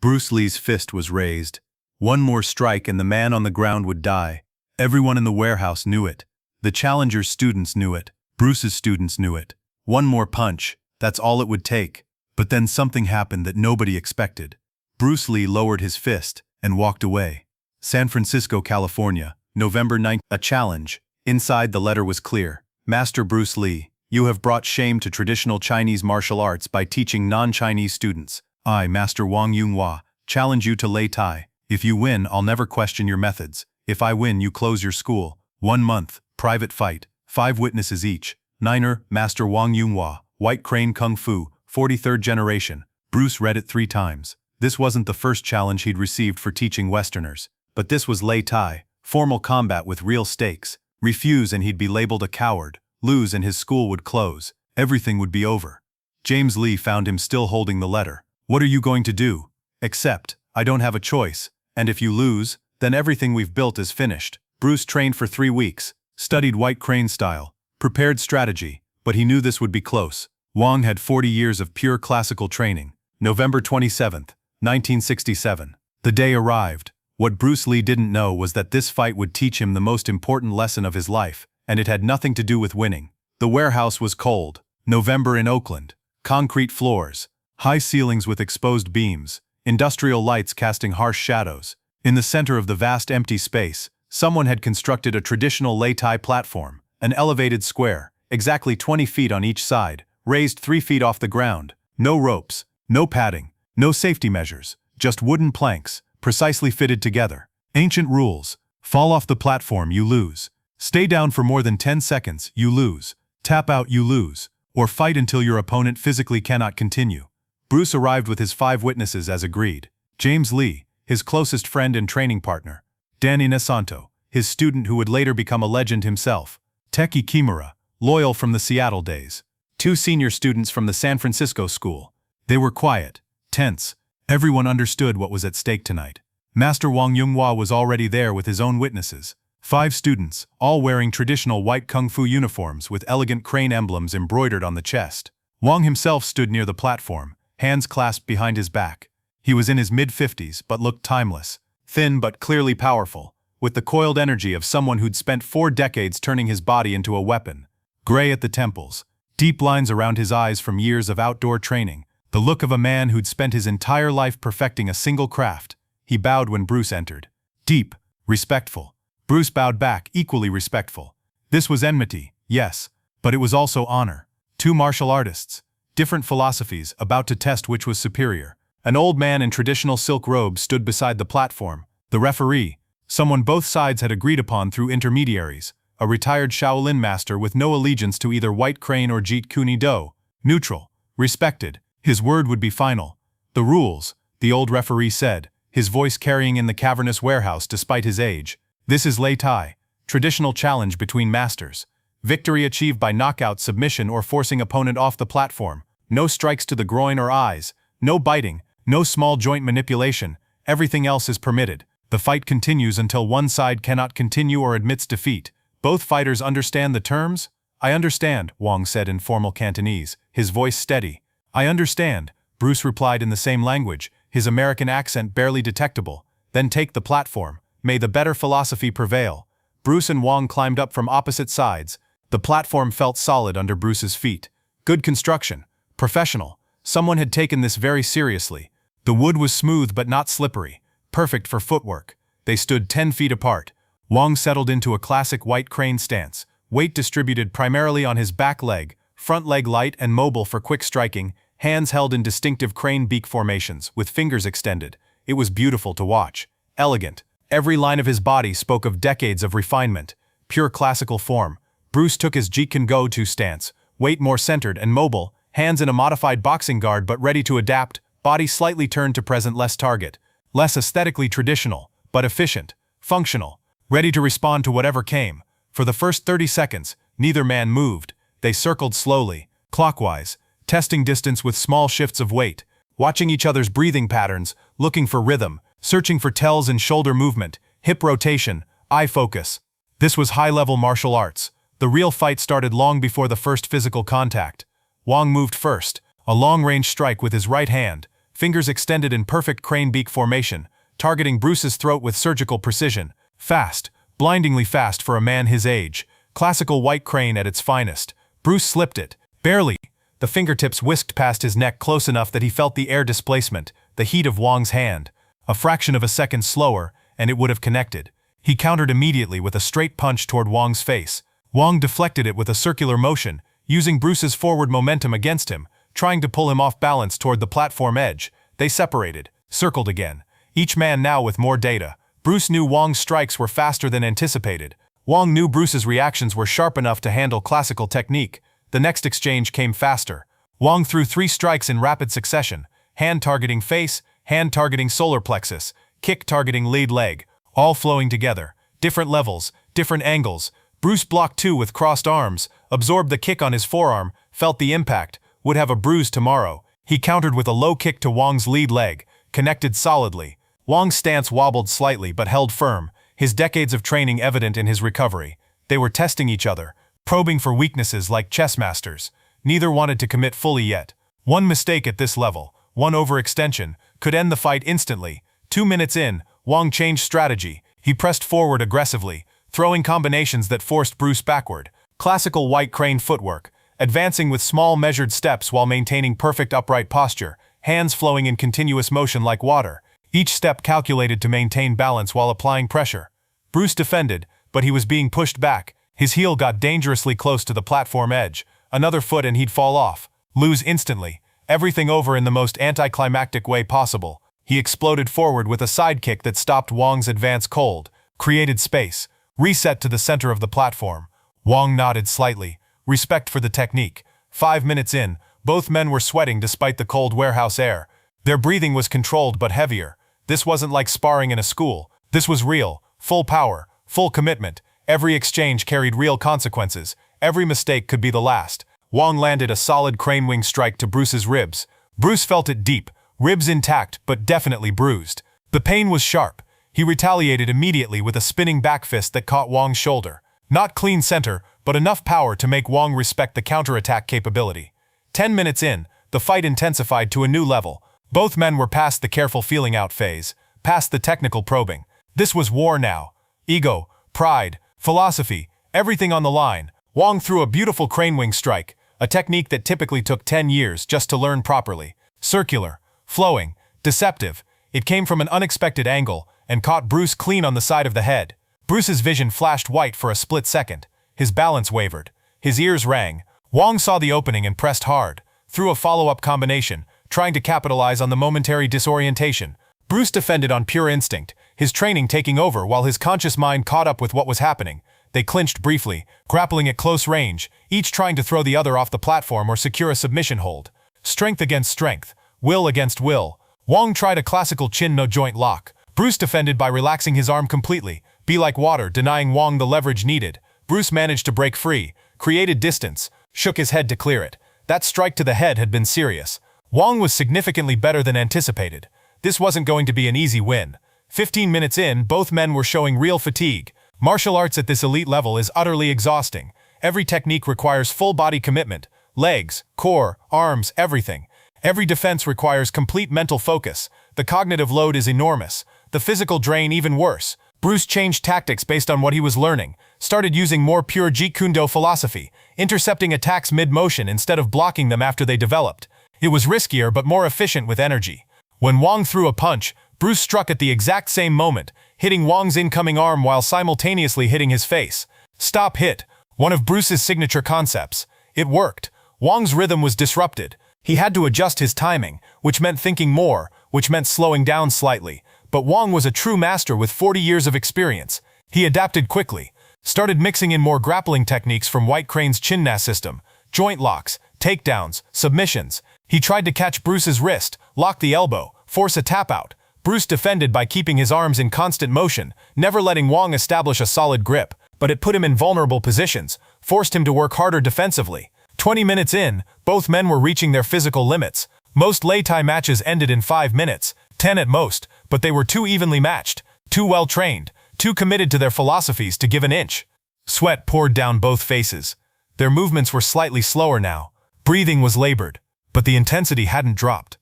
Bruce Lee's fist was raised. One more strike and the man on the ground would die. Everyone in the warehouse knew it. The challenger's students knew it. Bruce's students knew it. One more punch, that's all it would take. But then something happened that nobody expected. Bruce Lee lowered his fist and walked away. San Francisco, California, November 9th. A challenge. Inside the letter was clear. Master Bruce Lee, you have brought shame to traditional Chinese martial arts by teaching non-Chinese students. I, Master Wong Yung-Wah, challenge you to Lei Tai. If you win, I'll never question your methods. If I win, you close your school. 1 month, private fight, 5 witnesses each. Niner, Master Wong Yung-Wah, White Crane Kung Fu, 43rd generation. Bruce read it 3 times. This wasn't the first challenge he'd received for teaching Westerners. But this was Lei Tai, formal combat with real stakes. Refuse and he'd be labeled a coward. Lose and his school would close. Everything would be over. James Lee found him still holding the letter. What are you going to do? Accept. I don't have a choice. And if you lose, then everything we've built is finished. Bruce trained for 3 weeks, studied White Crane style, prepared strategy, but he knew this would be close. Wong had 40 years of pure classical training. November 27, 1967. The day arrived. What Bruce Lee didn't know was that this fight would teach him the most important lesson of his life, and it had nothing to do with winning. The warehouse was cold. November in Oakland. Concrete floors. High ceilings with exposed beams. Industrial lights casting harsh shadows. In the center of the vast empty space, someone had constructed a traditional Lei Tai platform, an elevated square, exactly 20 feet on each side, raised 3 feet off the ground. No ropes, no padding, no safety measures, just wooden planks, precisely fitted together. Ancient rules. Fall off the platform, you lose. Stay down for more than 10 seconds, you lose. Tap out, you lose. Or fight until your opponent physically cannot continue. Bruce arrived with his 5 witnesses as agreed. James Lee, his closest friend and training partner. Danny Nesanto, his student who would later become a legend himself. Teki Kimura, loyal from the Seattle days. 2 senior students from the San Francisco school. They were quiet, tense. Everyone understood what was at stake tonight. Master Wong Yung-Wah was already there with his own witnesses. 5 students, all wearing traditional white kung fu uniforms with elegant crane emblems embroidered on the chest. Wong himself stood near the platform, hands clasped behind his back. He was in his mid-50s but looked timeless, thin but clearly powerful, with the coiled energy of someone who'd spent 4 decades turning his body into a weapon. Gray at the temples, deep lines around his eyes from years of outdoor training, the look of a man who'd spent his entire life perfecting a single craft. He bowed when Bruce entered. Deep, respectful. Bruce bowed back, equally respectful. This was enmity, yes, but it was also honor. 2 martial artists, different philosophies, about to test which was superior. An old man in traditional silk robes stood beside the platform. The referee, someone both sides had agreed upon through intermediaries, a retired Shaolin master with no allegiance to either White Crane or Jeet Kune Do. Neutral, respected, his word would be final. The rules, the old referee said, his voice carrying in the cavernous warehouse despite his age. This is Lei Tai, traditional challenge between masters. Victory achieved by knockout, submission, or forcing opponent off the platform. No strikes to the groin or eyes, no biting, no small joint manipulation, everything else is permitted. The fight continues until one side cannot continue or admits defeat. Both fighters understand the terms? I understand, Wong said in formal Cantonese, his voice steady. I understand, Bruce replied in the same language, his American accent barely detectable. Then take the platform. May the better philosophy prevail. Bruce and Wong climbed up from opposite sides. The platform felt solid under Bruce's feet. Good construction. Professional. Someone had taken this very seriously. The wood was smooth but not slippery. Perfect for footwork. They stood 10 feet apart. Wong settled into a classic White Crane stance, weight distributed primarily on his back leg, front leg light and mobile for quick striking, hands held in distinctive crane beak formations, with fingers extended. It was beautiful to watch. Elegant. Every line of his body spoke of decades of refinement. Pure classical form. Bruce took his Jeet Kune Do stance, weight more centered and mobile, hands in a modified boxing guard but ready to adapt, body slightly turned to present less target. Less aesthetically traditional, but efficient, functional, ready to respond to whatever came. For the first 30 seconds, neither man moved. They circled slowly, clockwise, testing distance with small shifts of weight, watching each other's breathing patterns, looking for rhythm, searching for tells in shoulder movement, hip rotation, eye focus. This was high-level martial arts. The real fight started long before the first physical contact. Wong moved first, a long-range strike with his right hand, fingers extended in perfect crane beak formation, targeting Bruce's throat with surgical precision. Fast, blindingly fast for a man his age. Classical white crane at its finest. Bruce slipped it. Barely. The fingertips whisked past his neck close enough that he felt the air displacement, the heat of Wong's hand. A fraction of a second slower, and it would have connected. He countered immediately with a straight punch toward Wong's face. Wong deflected it with a circular motion, using Bruce's forward momentum against him, trying to pull him off balance toward the platform edge. They separated, circled again, each man now with more data. Bruce knew Wong's strikes were faster than anticipated. Wong knew Bruce's reactions were sharp enough to handle classical technique. The next exchange came faster. Wong threw 3 strikes in rapid succession, hand targeting face, hand targeting solar plexus, kick targeting lead leg, all flowing together. Different levels, different angles. Bruce blocked 2 with crossed arms, absorbed the kick on his forearm, felt the impact, would have a bruise tomorrow. He countered with a low kick to Wong's lead leg, connected solidly. Wong's stance wobbled slightly but held firm, his decades of training evident in his recovery. They were testing each other, probing for weaknesses like chess masters. Neither wanted to commit fully yet. One mistake at this level, one overextension, could end the fight instantly. 2 minutes in, Wong changed strategy. He pressed forward aggressively, throwing combinations that forced Bruce backward. Classical white crane footwork, advancing with small measured steps while maintaining perfect upright posture, hands flowing in continuous motion like water, each step calculated to maintain balance while applying pressure. Bruce defended, but he was being pushed back. His heel got dangerously close to the platform edge. Another foot and he'd fall off, lose instantly, everything over in the most anticlimactic way possible. He exploded forward with a sidekick that stopped Wong's advance cold, created space, reset to the center of the platform. Wong nodded slightly, respect for the technique. 5 minutes in, both men were sweating despite the cold warehouse air. Their breathing was controlled but heavier. This wasn't like sparring in a school. This was real, full power, full commitment. Every exchange carried real consequences. Every mistake could be the last. Wong landed a solid crane wing strike to Bruce's ribs. Bruce felt it deep, ribs intact but definitely bruised. The pain was sharp. He retaliated immediately with a spinning back fist that caught Wong's shoulder. Not clean center, but enough power to make Wong respect the counterattack capability. 10 minutes in, the fight intensified to a new level. Both men were past the careful feeling out phase, past the technical probing. This was war now. Ego, pride, philosophy, everything on the line. Wong threw a beautiful crane wing strike, a technique that typically took 10 years just to learn properly. Circular, flowing, deceptive. It came from an unexpected angle and caught Bruce clean on the side of the head. Bruce's vision flashed white for a split second. His balance wavered. His ears rang. Wong saw the opening and pressed hard, threw a follow-up combination, trying to capitalize on the momentary disorientation. Bruce defended on pure instinct, his training taking over while his conscious mind caught up with what was happening. They clinched briefly, grappling at close range, each trying to throw the other off the platform or secure a submission hold. Strength against strength, will against will. Wong tried a classical chin-no-joint lock. Bruce defended by relaxing his arm completely, be like water, denying Wong the leverage needed. Bruce managed to break free, created distance, shook his head to clear it. That strike to the head had been serious. Wong was significantly better than anticipated. This wasn't going to be an easy win. 15 minutes in, both men were showing real fatigue. Martial arts at this elite level is utterly exhausting. Every technique requires full-body commitment. Legs, core, arms, everything. Every defense requires complete mental focus. The cognitive load is enormous. The physical drain even worse. Bruce changed tactics based on what he was learning, started using more pure Jeet Kune philosophy, intercepting attacks mid-motion instead of blocking them after they developed. It was riskier but more efficient with energy. When Wong threw a punch, Bruce struck at the exact same moment, hitting Wong's incoming arm while simultaneously hitting his face. Stop hit, one of Bruce's signature concepts. It worked. Wong's rhythm was disrupted. He had to adjust his timing, which meant thinking more, which meant slowing down slightly. But Wong was a true master with 40 years of experience. He adapted quickly, started mixing in more grappling techniques from White Crane's Chin-Na system, joint locks, takedowns, submissions. He tried to catch Bruce's wrist, lock the elbow, force a tap-out. Bruce defended by keeping his arms in constant motion, never letting Wong establish a solid grip, but it put him in vulnerable positions, forced him to work harder defensively. 20 minutes in, both men were reaching their physical limits. Most Lei Tai matches ended in 5 minutes, 10 at most, but they were too evenly matched, too well trained, too committed to their philosophies to give an inch. Sweat poured down both faces. Their movements were slightly slower now. Breathing was labored, but the intensity hadn't dropped.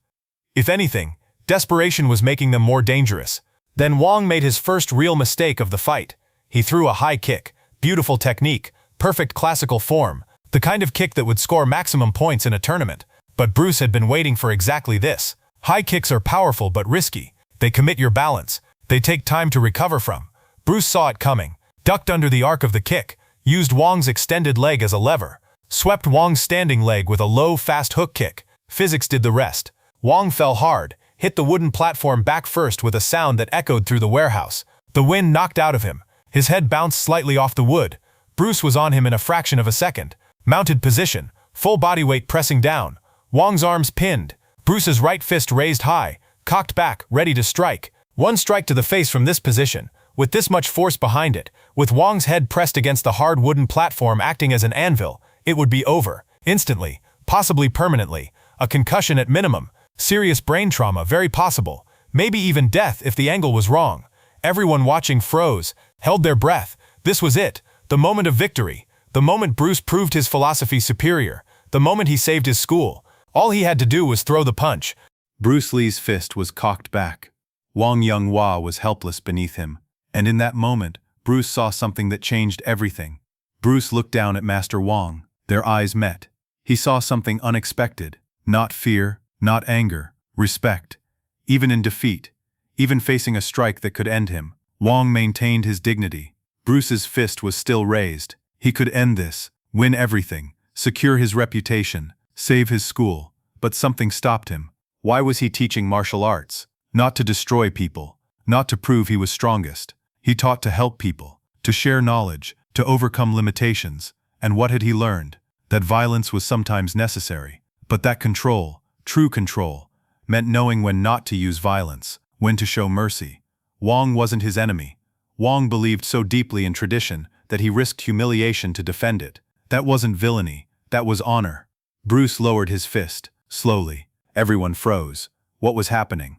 If anything, desperation was making them more dangerous. Then Wong made his first real mistake of the fight. He threw a high kick, beautiful technique, perfect classical form, the kind of kick that would score maximum points in a tournament. But Bruce had been waiting for exactly this. High kicks are powerful but risky. They commit your balance. They take time to recover from. Bruce saw it coming, ducked under the arc of the kick, used Wong's extended leg as a lever, swept Wong's standing leg with a low, fast hook kick. Physics did the rest. Wong fell hard, hit the wooden platform back first with a sound that echoed through the warehouse. The wind knocked out of him. His head bounced slightly off the wood. Bruce was on him in a fraction of a second. Mounted position, full body weight pressing down. Wong's arms pinned. Bruce's right fist raised high, cocked back, ready to strike. One strike to the face from this position, with this much force behind it, with Wong's head pressed against the hard wooden platform acting as an anvil, it would be over. Instantly, possibly permanently. A concussion at minimum. Serious brain trauma, very possible. Maybe even death if the angle was wrong. Everyone watching froze, held their breath. This was it. The moment of victory. The moment Bruce proved his philosophy superior. The moment he saved his school. All he had to do was throw the punch. Bruce Lee's fist was cocked back. Wong Yung-Wah was helpless beneath him. And in that moment, Bruce saw something that changed everything. Bruce looked down at Master Wong. Their eyes met. He saw something unexpected. Not fear, not anger, respect. Even in defeat, even facing a strike that could end him, Wong maintained his dignity. Bruce's fist was still raised. He could end this, win everything, secure his reputation, save his school. But something stopped him. Why was he teaching martial arts? Not to destroy people, not to prove he was strongest. He taught to help people, to share knowledge, to overcome limitations. And what had he learned? That violence was sometimes necessary. But that control, true control, meant knowing when not to use violence, when to show mercy. Wong wasn't his enemy. Wong believed so deeply in tradition that he risked humiliation to defend it. That wasn't villainy, that was honor. Bruce lowered his fist, slowly. Everyone froze. What was happening?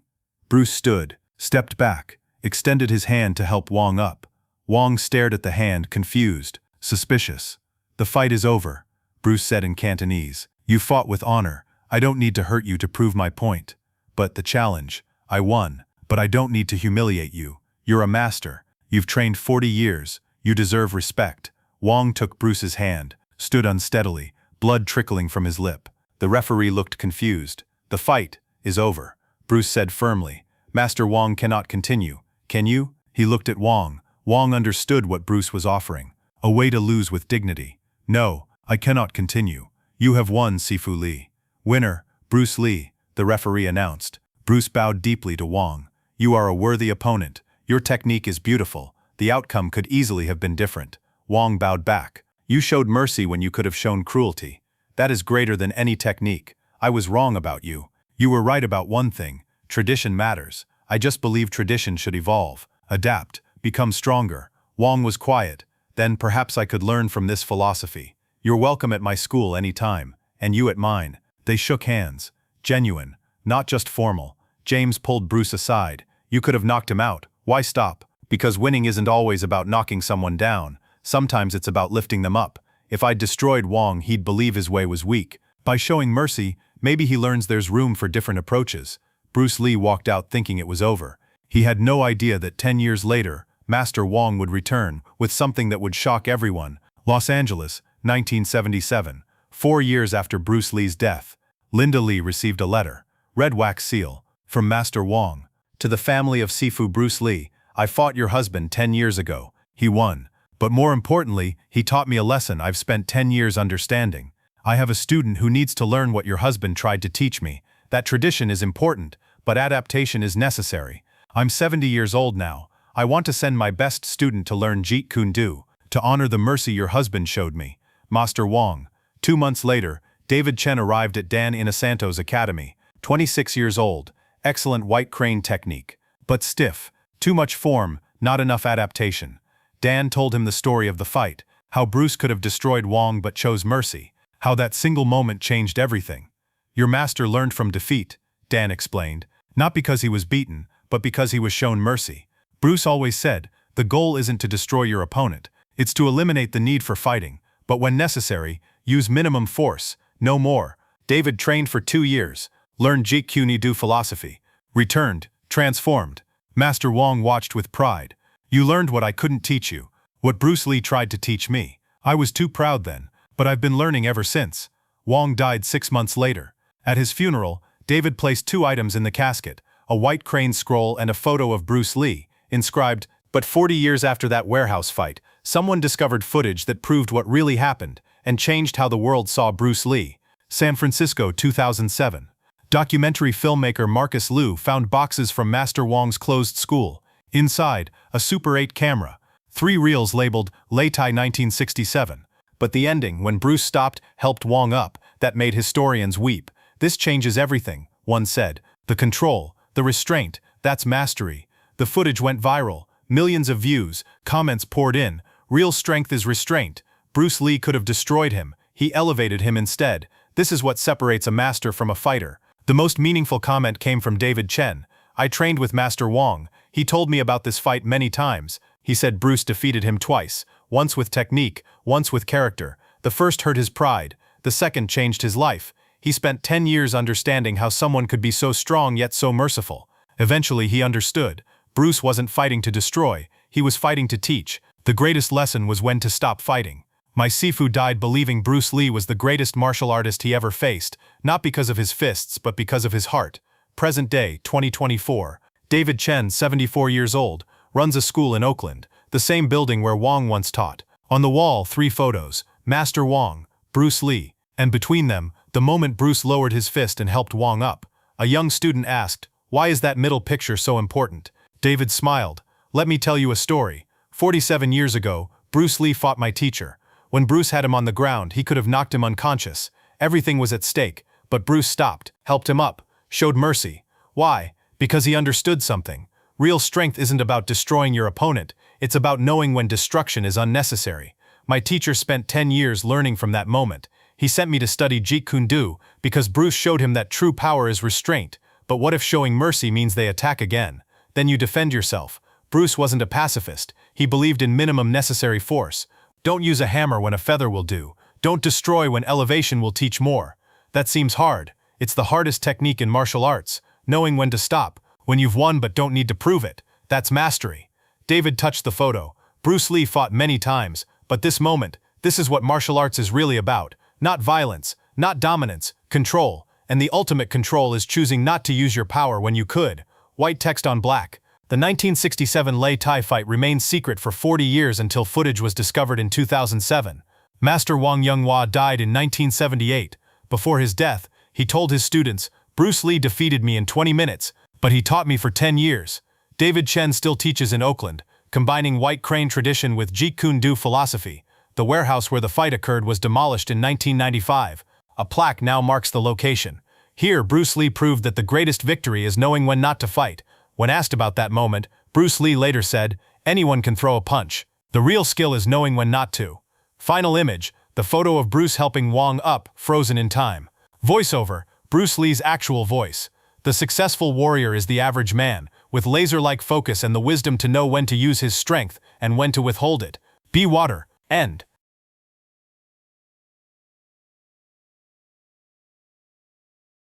Bruce stood, stepped back, extended his hand to help Wong up. Wong stared at the hand, confused, suspicious. "The fight is over," Bruce said in Cantonese. "You fought with honor. I don't need to hurt you to prove my point. But the challenge, I won. But I don't need to humiliate you. You're a master. You've trained 40 years. You deserve respect." Wong took Bruce's hand, stood unsteadily, blood trickling from his lip. The referee looked confused. "The fight is over," Bruce said firmly. "Master Wong cannot continue. Can you?" He looked at Wong. Wong understood what Bruce was offering. A way to lose with dignity. "No, I cannot continue. You have won, Sifu Lee." "Winner, Bruce Lee," the referee announced. Bruce bowed deeply to Wong. "You are a worthy opponent. Your technique is beautiful. The outcome could easily have been different." Wong bowed back. "You showed mercy when you could have shown cruelty. That is greater than any technique. I was wrong about you. You were right about one thing. Tradition matters. I just believe tradition should evolve, adapt, become stronger." Wong was quiet. "Then perhaps I could learn from this philosophy. You're welcome at my school any time, and you at mine." They shook hands. Genuine, not just formal. James pulled Bruce aside. "You could have knocked him out. Why stop? Because winning isn't always about knocking someone down. Sometimes it's about lifting them up. If I'd destroyed Wong, he'd believe his way was weak. By showing mercy, maybe he learns there's room for different approaches." Bruce Lee walked out thinking it was over. He had no idea that 10 years later, Master Wong would return with something that would shock everyone. Los Angeles, 1977. 4 years after Bruce Lee's death, Linda Lee received a letter, red wax seal, from Master Wong. "To the family of Sifu Bruce Lee, I fought your husband 10 years ago. He won. But more importantly, he taught me a lesson I've spent 10 years understanding. I have a student who needs to learn what your husband tried to teach me. That tradition is important, but adaptation is necessary. I'm 70 years old now. I want to send my best student to learn Jeet Kune Do, to honor the mercy your husband showed me. Master Wong." 2 months later, David Chen arrived at Dan Inosanto's academy. 26 years old, excellent white crane technique, but stiff, too much form, not enough adaptation. Dan told him the story of the fight, how Bruce could have destroyed Wong but chose mercy, how that single moment changed everything. "Your master learned from defeat," Dan explained, "not because he was beaten, but because he was shown mercy. Bruce always said, the goal isn't to destroy your opponent, it's to eliminate the need for fighting, but when necessary, use minimum force, no more." David trained for 2 years, learned Jeet Kune philosophy, returned, transformed. Master Wong watched with pride. You learned what I couldn't teach you, what Bruce Lee tried to teach me. I was too proud then, but I've been learning ever since. Wong died 6 months later. At his funeral, David placed 2 items in the casket, a white crane scroll and a photo of Bruce Lee, inscribed, "But 40 years after that warehouse fight, someone discovered footage that proved what really happened and changed how the world saw Bruce Lee." San Francisco, 2007. Documentary filmmaker Marcus Liu found boxes from Master Wong's closed school. Inside, a Super 8 camera, 3 reels labeled Lei Tai 1967. But the ending, when Bruce stopped, helped Wong up, that made historians weep. "This changes everything," one said. "The control, the restraint, that's mastery." The footage went viral. Millions of views, comments poured in. Real strength is restraint. Bruce Lee could have destroyed him. He elevated him instead. This is what separates a master from a fighter. The most meaningful comment came from David Chen. "I trained with Master Wong. He told me about this fight many times. He said Bruce defeated him twice, once with technique, once with character. The first hurt his pride. The second changed his life. He spent 10 years understanding how someone could be so strong yet so merciful. Eventually he understood. Bruce wasn't fighting to destroy, he was fighting to teach. The greatest lesson was when to stop fighting. My Sifu died believing Bruce Lee was the greatest martial artist he ever faced, not because of his fists but because of his heart." Present day, 2024. David Chen, 74 years old, runs a school in Oakland, the same building where Wong once taught. On the wall, 3 photos, Master Wong, Bruce Lee, and between them, the moment Bruce lowered his fist and helped Wong up. A young student asked, "Why is that middle picture so important?" David smiled. "Let me tell you a story. 47 years ago, Bruce Lee fought my teacher. When Bruce had him on the ground, he could have knocked him unconscious. Everything was at stake, but Bruce stopped, helped him up, showed mercy. Why? Because he understood something. Real strength isn't about destroying your opponent, it's about knowing when destruction is unnecessary. My teacher spent 10 years learning from that moment. He sent me to study Jeet Kune because Bruce showed him that true power is restraint. But what if showing mercy means they attack again? Then you defend yourself. Bruce wasn't a pacifist. He believed in minimum necessary force. Don't use a hammer when a feather will do. Don't destroy when elevation will teach more. That seems hard. It's the hardest technique in martial arts, knowing when to stop, when you've won but don't need to prove it. That's mastery." David touched the photo. Bruce Lee fought many times, but this moment, this is what martial arts is really about. Not violence, not dominance, control. And the ultimate control is choosing not to use your power when you could. White text on black. The 1967 Lei Tai fight remained secret for 40 years until footage was discovered in 2007. Master Wong Yung-Wah died in 1978. Before his death, he told his students, "Bruce Lee defeated me in 20 minutes, but he taught me for 10 years." David Chen still teaches in Oakland, combining white crane tradition with Jeet Kune philosophy. The warehouse where the fight occurred was demolished in 1995. A plaque now marks the location. Here, Bruce Lee proved that the greatest victory is knowing when not to fight. When asked about that moment, Bruce Lee later said, "Anyone can throw a punch. The real skill is knowing when not to." Final image, the photo of Bruce helping Wong up, frozen in time. Voiceover, Bruce Lee's actual voice. "The successful warrior is the average man, with laser-like focus and the wisdom to know when to use his strength and when to withhold it. Be water." End.